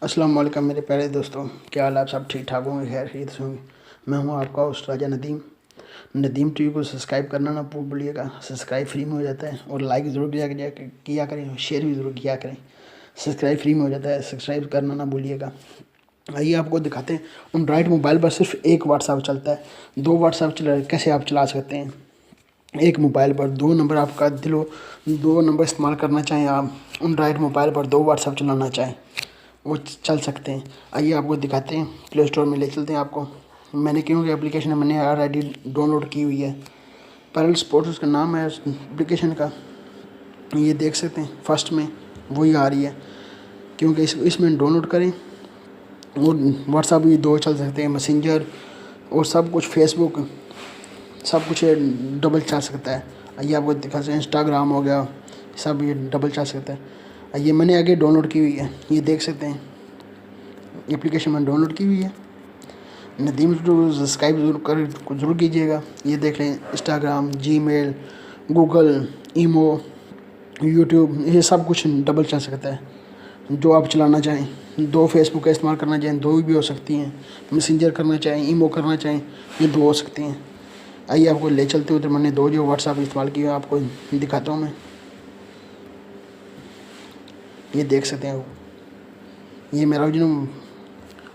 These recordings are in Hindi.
अस्सलाम वालेकुम मेरे प्यारे दोस्तों, क्या हाल है? आप सब ठीक ठाक होंगे, खैर खैरियत से होंगे। मैं हूं आपका होस्ट राजा नदीम। नदीम टीवी को सब्सक्राइब करना ना भूलिएगा। सब्सक्राइब फ्री में हो जाता है और लाइक ज़रूर किया करें, शेयर भी ज़रूर किया करें। सब्सक्राइब फ्री में हो जाता है, सब्सक्राइब करना ना भूलिएगा। आइए आपको दिखाते हैं। एंड्रॉइड मोबाइल पर सिर्फ एक व्हाट्सएप चलता है। दो व्हाट्सएप कैसे आप चला सकते हैं? एक मोबाइल पर दो नंबर आपका दिलो, दो नंबर इस्तेमाल करना चाहें आप, एंड्रॉइड मोबाइल पर दो व्हाट्सएप चलाना चाहें, वो चल सकते हैं। आइए आपको दिखाते हैं, प्ले स्टोर में ले चलते हैं आपको। मैंने क्योंकि एप्लीकेशन मैंने ऑलरेडी डाउनलोड की हुई है। पैरल स्पोर्ट्स उसका नाम है एप्लीकेशन का। ये देख सकते हैं फर्स्ट में वही आ रही है, क्योंकि इसमें डाउनलोड करें और व्हाट्सएप भी दो चल सकते हैं, मैसेंजर और सब कुछ, फेसबुक सब कुछ डबल चल सकता है। आइए आपको दिखा सकते हैं, इंस्टाग्राम हो गया, सब ये डबल चल सकता है। ये मैंने आगे डाउनलोड की हुई है, ये देख सकते हैं एप्लीकेशन मैंने डाउनलोड की हुई है। नदीम को सब्सक्राइब ज़रूर कीजिएगा। ये देख लें, इंस्टाग्राम, जीमेल, गूगल, ईमो, यूट्यूब, ये सब कुछ डबल चल सकता है। जो आप चलाना चाहें, दो फेसबुक का इस्तेमाल करना चाहें दो भी हो सकती हैं, मैसेंजर करना चाहें, ईमो करना चाहें, ये दो हो सकती हैं। आइए आपको ले चलते हो, तो मैंने दो जो व्हाट्सएप इस्तेमाल किया आपको दिखाता हूँ मैं। ये देख सकते हैं आप, ये मेरा जो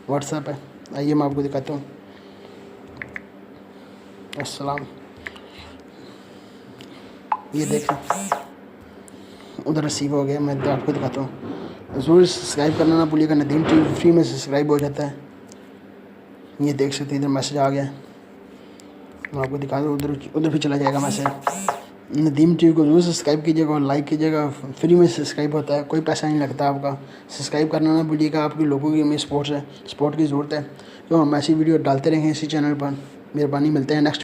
व्हाट्सएप है। आइए मैं आपको दिखाता हूँ। अस्सलाम, ये देखें उधर रिसीव हो गया। मैं तो आपको दिखाता हूँ, ज़रूर सब्सक्राइब करना ना भूलिएगा। नदीम टीवी फ्री में सब्सक्राइब हो जाता है। ये देख सकते हैं, इधर मैसेज आ गया। मैं आपको दिखा दूँ, उधर उधर भी चला जाएगा मैसेज। नदीम टीवी को ज़रूर सब्सक्राइब कीजिएगा और लाइक कीजिएगा। फ्री में सब्सक्राइब होता है, कोई पैसा नहीं लगता आपका। सब्सक्राइब करना ना भूलिएगा। आपके लोगों की हमें सपोर्ट की ज़रूरत है, तो हम ऐसी वीडियो डालते रहेंगे इसी चैनल पर। मेहरबानी, मिलते हैं नेक्स्ट